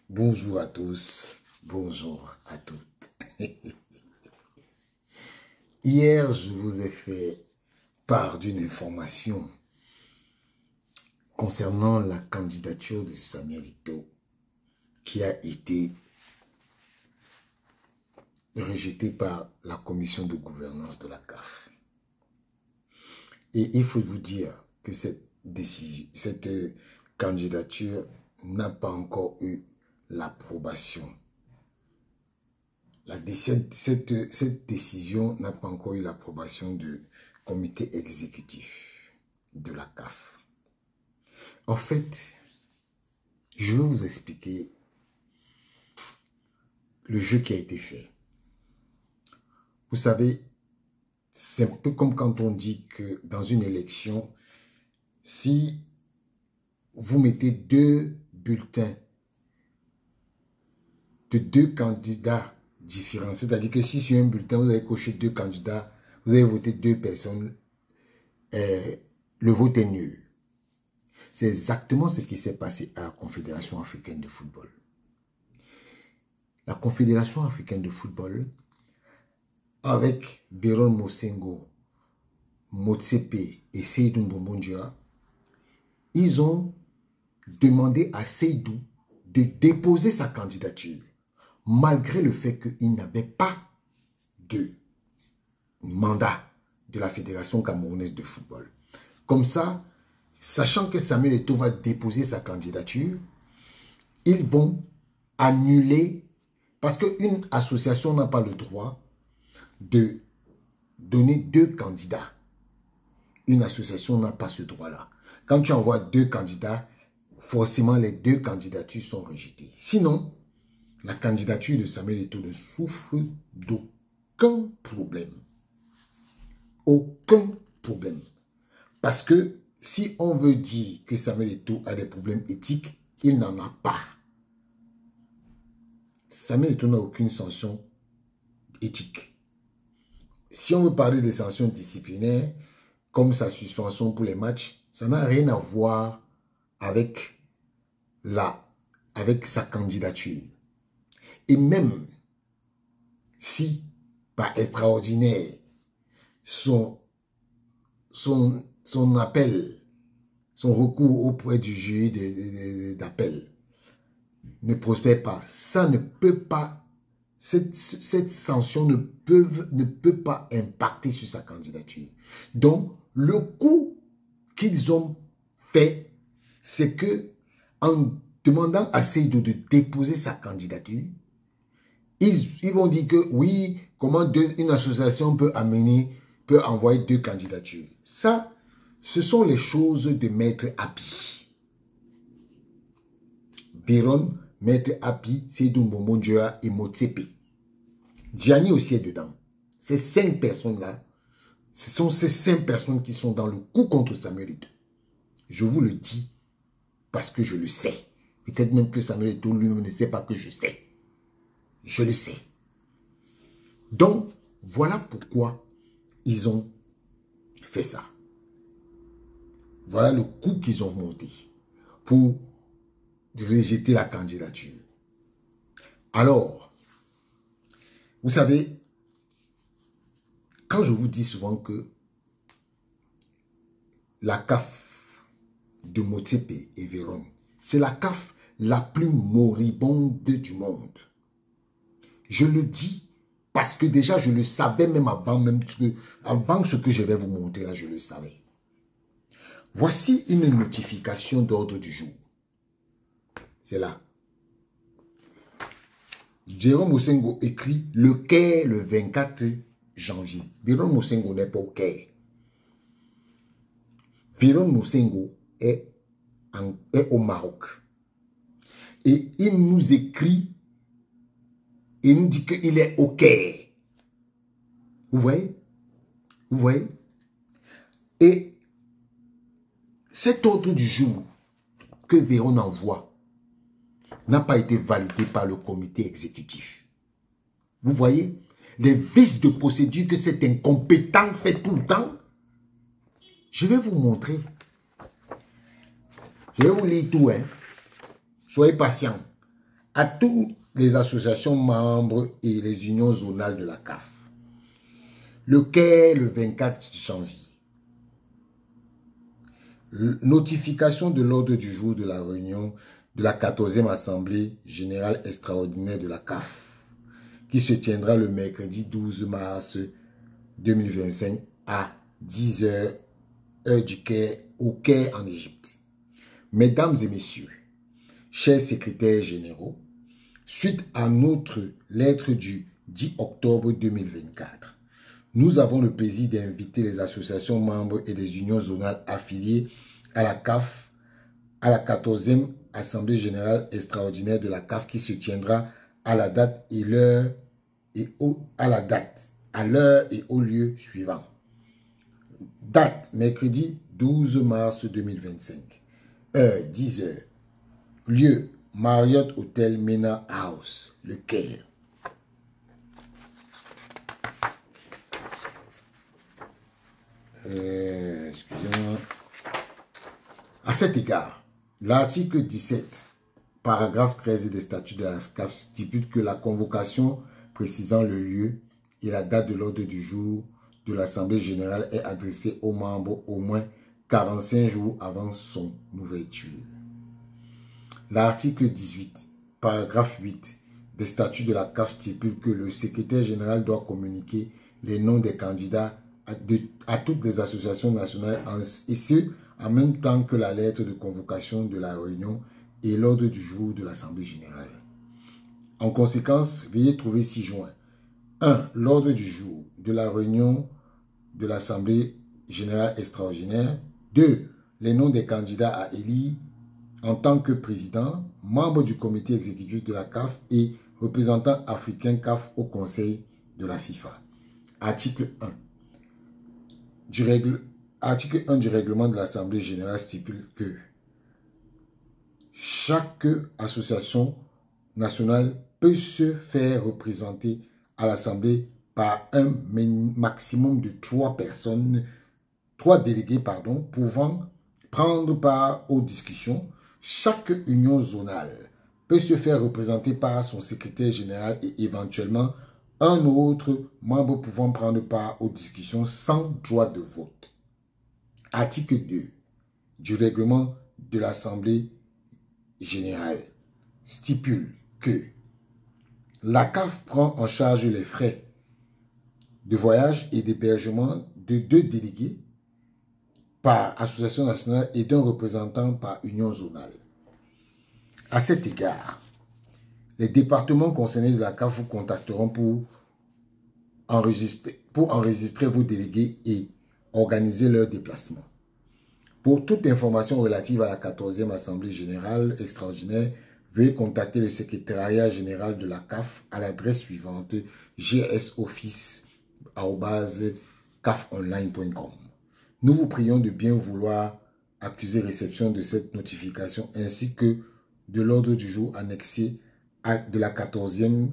Bonjour à tous, bonjour à toutes. Hier, je vous ai fait part d'une information concernant la candidature de Samuel Eto'o qui a été rejetée par la commission de gouvernance de la CAF. Et il faut vous dire que cette candidature n'a pas encore eu l'approbation. Cette décision n'a pas encore eu l'approbation du comité exécutif de la CAF. En fait, je vais vous expliquer le jeu qui a été fait. Vous savez, c'est un peu comme quand on dit que dans une élection, si vous mettez deux bulletins de deux candidats différents, c'est-à-dire que si sur un bulletin, vous avez coché deux candidats, vous avez voté deux personnes, le vote est nul. C'est exactement ce qui s'est passé à la Confédération africaine de football. La Confédération africaine de football, avec Véron Mosengo, Motsepe et Seydou Mbongondia, ils ont demandé à Seydou de déposer sa candidature, malgré le fait qu'il n'avait pas de mandat de la Fédération camerounaise de football. Comme ça, sachant que Samuel Eto'o va déposer sa candidature, ils vont annuler, parce qu'une association n'a pas le droit de donner deux candidats. Une association n'a pas ce droit-là. Quand tu envoies deux candidats, forcément les deux candidatures sont rejetées. Sinon, la candidature de Samuel Eto'o ne souffre d'aucun problème. Aucun problème. Parce que si on veut dire que Samuel Eto'o a des problèmes éthiques, il n'en a pas. Samuel Eto'o n'a aucune sanction éthique. Si on veut parler des sanctions disciplinaires, comme sa suspension pour les matchs, ça n'a rien à voir avec sa candidature. Et même si, par extraordinaire, son appel, son recours auprès du jury d'appel ne prospère pas, ça ne peut pas, cette sanction ne peut pas impacter sur sa candidature. Donc, le coup qu'ils ont fait, c'est que en demandant à Seydou de déposer sa candidature, ils vont dire que oui, comment une association peut envoyer deux candidatures. Ça, ce sont les choses de Maître Api. Véron, Maître Api, Seydou Mbongondia et Motsepe. Gianni aussi est dedans. Ces 5 personnes-là, ce sont ces 5 personnes qui sont dans le coup contre Samuel Eto'o. Je vous le dis parce que je le sais. Peut-être même que Samuel Eto'o lui-même ne sait pas que je sais. Je le sais. Donc, voilà pourquoi ils ont fait ça. Voilà le coup qu'ils ont monté pour rejeter la candidature. Alors, vous savez, quand je vous dis souvent que la CAF de Motsepe et Véron, c'est la CAF la plus moribonde du monde. Je le dis parce que déjà je le savais même avant ce que je vais vous montrer là, je le savais. Voici une notification d'ordre du jour. C'est là. Jérôme Mosengo écrit le Caire le 24 janvier. Véron Mosengo n'est pas au Caire. Véron Mosengo est au Maroc. Et il nous écrit, il nous dit qu'il est au Caire. Vous voyez? Vous voyez? Et cet ordre du jour que Véron envoie n'a pas été validé par le comité exécutif. Vous voyez? Les vices de procédure que cet incompétent fait tout le temps. Je vais vous montrer. Je vais vous lire tout, hein. soyez patients, à toutes les associations membres et les unions zonales de la CAF. Le Caire, le 24 janvier. Notification de l'ordre du jour de la réunion de la 14e Assemblée Générale Extraordinaire de la CAF, qui se tiendra le mercredi 12 mars 2025 à 10 h, heure du Caire, au Caire en Égypte. Mesdames et messieurs, chers secrétaires généraux, suite à notre lettre du 10 octobre 2024, nous avons le plaisir d'inviter les associations membres et les unions zonales affiliées à la CAF, à la 14e Assemblée Générale Extraordinaire de la CAF qui se tiendra à la date et l'heure et au lieu suivant. Date, mercredi 12 mars 2025. Heure, 10 h. Lieu, Marriott Hotel Mena House, le Caire. Excusez-moi. À cet égard, l'article 17, paragraphe 13 des statuts de la CAF stipule que la convocation précisant le lieu et la date de l'ordre du jour de l'Assemblée générale est adressée aux membres au moins 45 jours avant son ouverture. L'article 18, paragraphe 8 des statuts de la CAF stipule que le secrétaire général doit communiquer les noms des candidats à toutes les associations nationales et ce, en même temps que la lettre de convocation de la réunion et l'ordre du jour de l'Assemblée générale. En conséquence, veuillez trouver ci-joint 1. L'ordre du jour de la réunion de l'Assemblée générale extraordinaire. 2. Les noms des candidats à élire en tant que président, membre du comité exécutif de la CAF et représentant africain CAF au Conseil de la FIFA. Article 1. Article 1 du règlement de l'Assemblée générale stipule que chaque association nationale peut se faire représenter à l'Assemblée par un maximum de 3 délégués pouvant prendre part aux discussions. Chaque union zonale peut se faire représenter par son secrétaire général et éventuellement un autre membre pouvant prendre part aux discussions sans droit de vote. Article 2 du règlement de l'Assemblée générale stipule que la CAF prend en charge les frais de voyage et d'hébergement de 2 délégués par association nationale et d'un représentant par union zonale. À cet égard, les départements concernés de la CAF vous contacteront pour enregistrer vos délégués et organiser leur déplacement. Pour toute information relative à la 14e Assemblée Générale Extraordinaire, veuillez contacter le secrétariat général de la CAF à l'adresse suivante gsoffice@cafonline.com. Nous vous prions de bien vouloir accuser réception de cette notification ainsi que de l'ordre du jour annexé de la 14e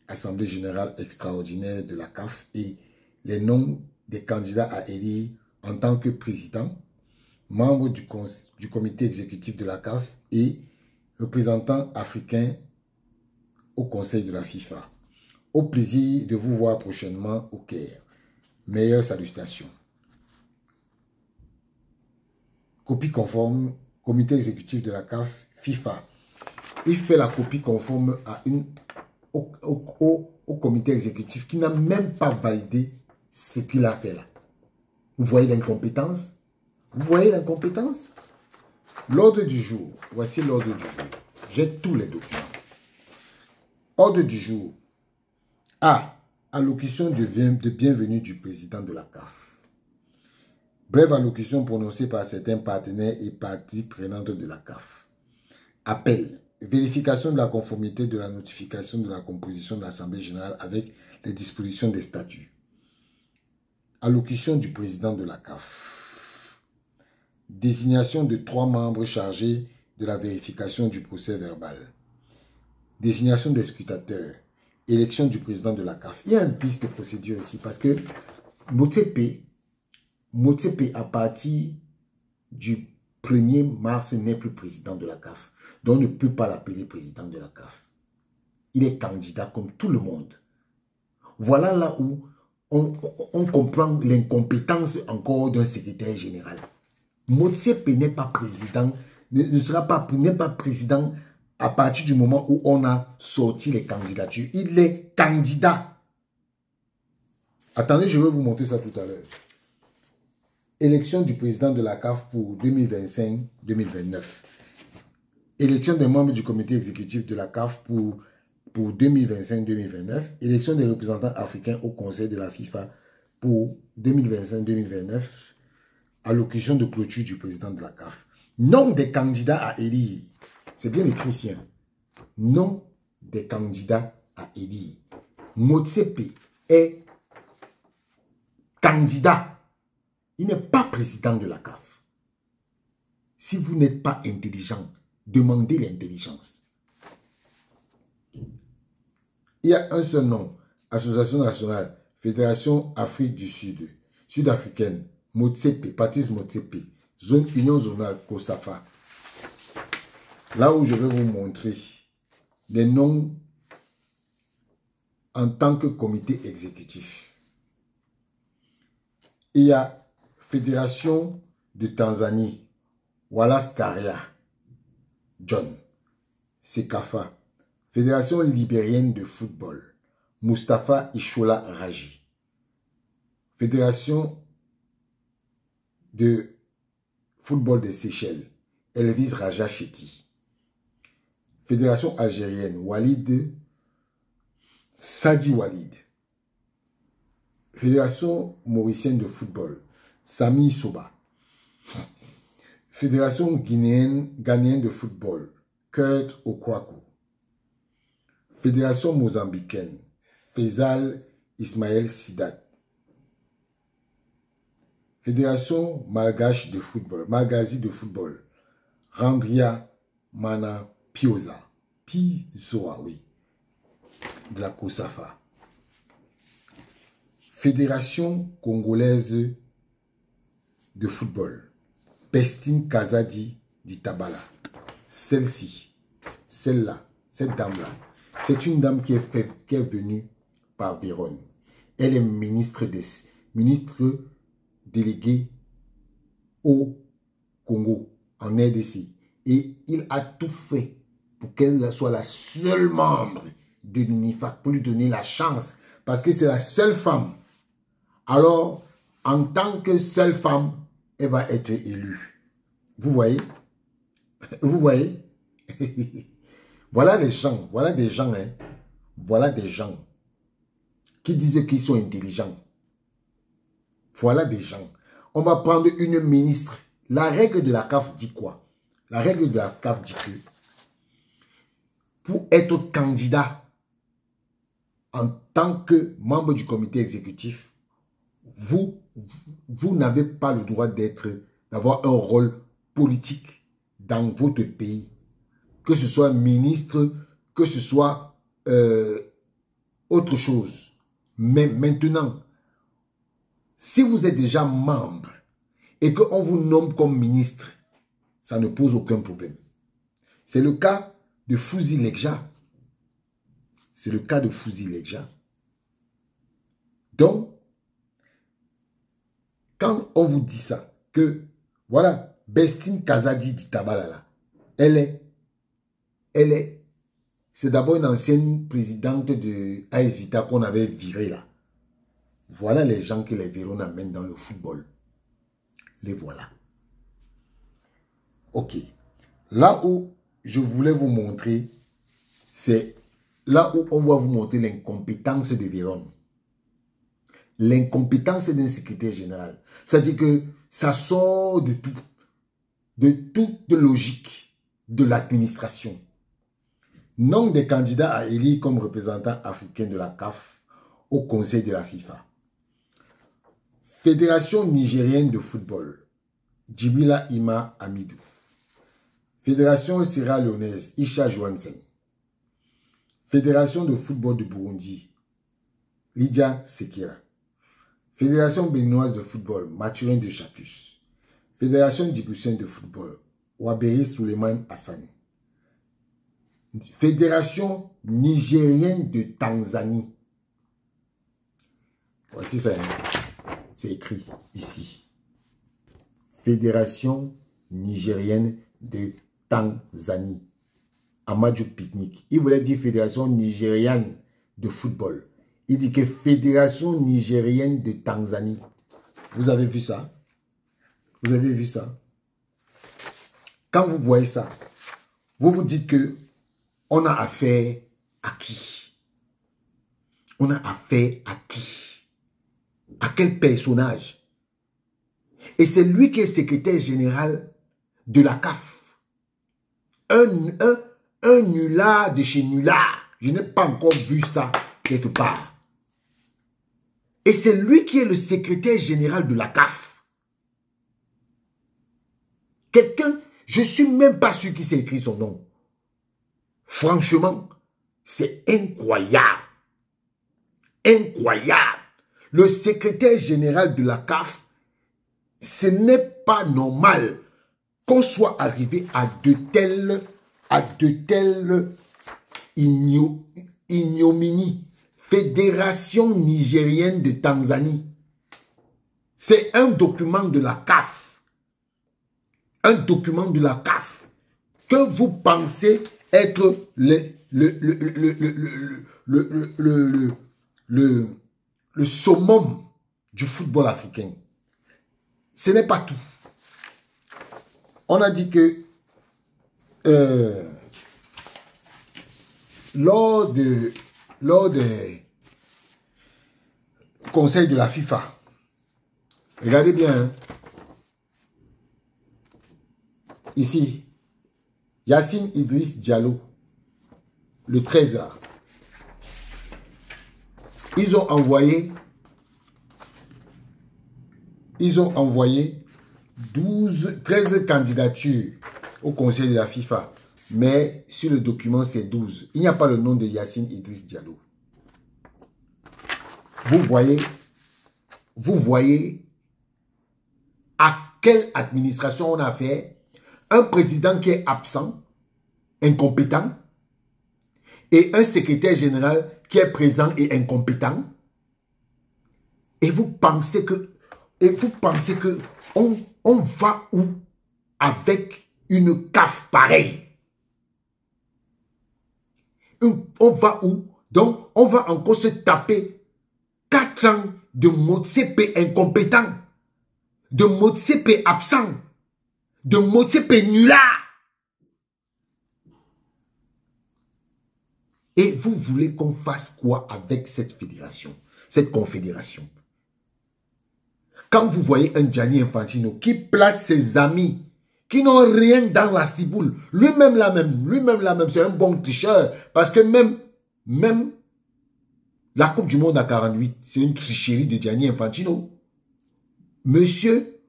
Assemblée Générale Extraordinaire de la CAF et les noms des candidats à élire en tant que président, membre du comité exécutif de la CAF et représentant africain au Conseil de la FIFA. Au plaisir de vous voir prochainement au Caire. Meilleures salutations. Copie conforme, comité exécutif de la CAF, FIFA. Il fait la copie conforme au comité exécutif qui n'a même pas validé ce qu'il a fait là. Vous voyez l'incompétence? Vous voyez l'incompétence? L'ordre du jour. Voici l'ordre du jour. J'ai tous les documents. Ordre du jour. A. Allocution de bienvenue du président de la CAF. Brève allocution prononcée par certains partenaires et parties prenantes de la CAF. Appel. Vérification de la conformité de la notification de la composition de l'Assemblée générale avec les dispositions des statuts. Allocution du président de la CAF. Désignation de 3 membres chargés de la vérification du procès verbal. Désignation des scrutateurs. Élection du président de la CAF. Il y a une piste de procédure ici parce que Motsepe, à partir du 1er mars, n'est plus président de la CAF. Donc on ne peut pas l'appeler président de la CAF. Il est candidat comme tout le monde. Voilà là où on comprend l'incompétence encore d'un secrétaire général. Motsepe n'est pas président, n'est pas président à partir du moment où on a sorti les candidatures. Il est candidat. Attendez, je vais vous montrer ça tout à l'heure. Élection du président de la CAF pour 2025-2029. Élection des membres du comité exécutif de la CAF pour 2025-2029. Élection des représentants africains au conseil de la FIFA pour 2025-2029. Allocution de clôture du président de la CAF. Nom des candidats à élire. C'est bien écrit ici. Nom des candidats à élire. Motsepe est candidat. Il n'est pas président de la CAF. Si vous n'êtes pas intelligent, demandez l'intelligence. Il y a un seul nom. Association nationale, Fédération Afrique du Sud, Sud-Africaine, Motsepe, Patrice Motsepe, Zone Union Zonale, COSAFA. Là où je vais vous montrer les noms en tant que comité exécutif. Il y a Fédération de Tanzanie, Wallace Karia, John, Sekafa. Fédération libérienne de football, Mustapha Ishola Raji. Fédération de football des Seychelles, Elvis Raja Chetty. Fédération algérienne, Walid Sadi Walid. Fédération mauricienne de football, Sami Soba. Fédération ghanéenne de football, Kurt Okwaku. Fédération mozambicaine, Faisal Ismaël Sidat. Fédération malgache de football, Malgasie de football, Randria Mana Pioza. Pizoa, oui. De la COSAFA. Fédération congolaise de football, Pestine Kazadi d'Itabala. Celle-ci, celle-là, cette dame-là, c'est une dame qui est venue par Véronne. Elle est ministre déléguée au Congo, en RDC. Et il a tout fait pour qu'elle soit la seule membre de l'UNIFAC, pour lui donner la chance, parce que c'est la seule femme. Alors, en tant que seule femme, elle va être élue. Vous voyez? Vous voyez? Voilà des gens, hein. Voilà des gens qui disent qu'ils sont intelligents. Voilà des gens. On va prendre une ministre. La règle de la CAF dit quoi? La règle de la CAF dit que pour être candidat en tant que membre du comité exécutif, vous n'avez pas le droit d'avoir un rôle politique dans votre pays. Que ce soit ministre, que ce soit autre chose. Mais maintenant, si vous êtes déjà membre et qu'on vous nomme comme ministre, ça ne pose aucun problème. C'est le cas de Fouzi Lekja. C'est le cas de Fouzi Lekja. Donc, quand on vous dit ça, que voilà, Bestine Kazadi d'Itabalala, c'est d'abord une ancienne présidente de AS Vita qu'on avait virée là. Voilà les gens que les Véron amènent dans le football. Les voilà. Ok. Là où je voulais vous montrer, c'est là où on va vous montrer l'incompétence de Véron. L'incompétence d'un secrétaire général. C'est-à-dire que ça sort de tout. De toute logique de l'administration. Nom des candidats à élire comme représentant africain de la CAF au conseil de la FIFA. Fédération nigérienne de football, Djibila Ima Amidou. Fédération sierra-léonaise, Isha Johansen. Fédération de football du Burundi, Lydia Sekira. Fédération béninoise de football, Mathurin de Chacus. Fédération djiboutienne de football, Waberi Suleiman Hassan. Fédération nigérienne de Tanzanie. Voici ça. C'est écrit ici. Fédération nigérienne de Tanzanie. Amadou Picnic. Il voulait dire Fédération nigérienne de football. Il dit que Fédération nigérienne de Tanzanie. Vous avez vu ça? Vous avez vu ça? Quand vous voyez ça, vous vous dites que on a affaire à qui? On a affaire à qui? À quel personnage? Et c'est lui qui est secrétaire général de la CAF. Un nulard de chez nulard. Je n'ai pas encore vu ça quelque part. Et c'est lui qui est le secrétaire général de la CAF. Quelqu'un, je ne suis même pas sûr qui s'est écrit son nom. Franchement, c'est incroyable. Incroyable. Le secrétaire général de la CAF, ce n'est pas normal qu'on soit arrivé à de telles ignominies. Fédération nigérienne de Tanzanie. C'est un document de la CAF. Un document de la CAF que vous pensez être le summum du football africain. Ce n'est pas tout. On a dit que lors de conseil de la FIFA, regardez bien, hein, ici, Yacine Idriss Diallo, le Trésor, ils ont envoyé 13 candidatures au conseil de la FIFA. Mais sur le document, c'est 12. Il n'y a pas le nom de Yacine Idriss Diallo. Vous voyez à quelle administration on a fait un président qui est absent, incompétent, et un secrétaire général qui est présent et incompétent. Et vous pensez que on va où avec une CAF pareille? On va où? Donc, on va encore se taper 4 ans de Motsepe incompétent, de Motsepe absent, de Motsepe nulard. Et vous voulez qu'on fasse quoi avec cette fédération, cette confédération? Quand vous voyez un Gianni Infantino qui place ses amis qui n'ont rien dans la ciboule, lui-même là même, c'est un bon tricheur. Parce que même la Coupe du Monde à 48, c'est une tricherie de Gianni Infantino. Monsieur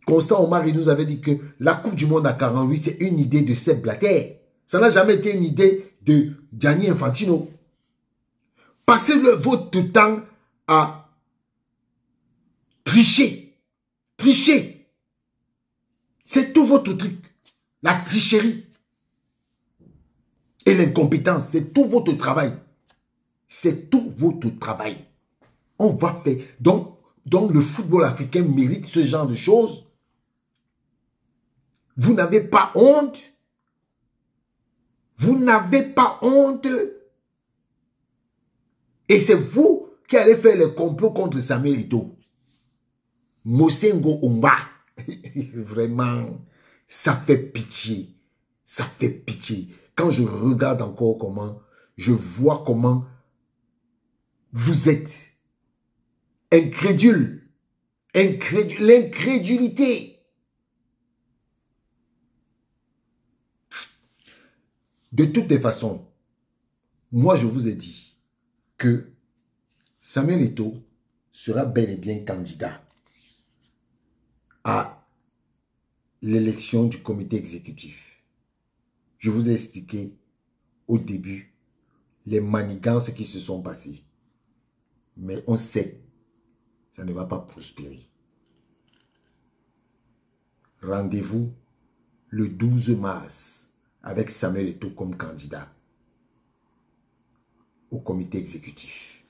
Constant Omar, il nous avait dit que la Coupe du Monde à 48, c'est une idée de Sepp Blatter. Ça n'a jamais été une idée de Gianni Infantino. Passez votre temps à tricher. Tricher. C'est tout votre truc. La tricherie. Et l'incompétence, c'est tout votre travail. C'est tout votre travail. On va faire. Donc le football africain mérite ce genre de choses. Vous n'avez pas honte. Vous n'avez pas honte. Et c'est vous qui allez faire le complot contre Samuel Eto'o. Mosengo Omba. Vraiment, ça fait pitié. Ça fait pitié. Quand je regarde encore comment, je vois comment vous êtes incrédule. L'incrédulité. De toutes les façons, moi je vous ai dit que Samuel Eto'o sera bel et bien candidat à l'élection du comité exécutif. Je vous ai expliqué au début les manigances qui se sont passées. Mais on sait, ça ne va pas prospérer. Rendez-vous le 12 mars avec Samuel Eto'o comme candidat au comité exécutif.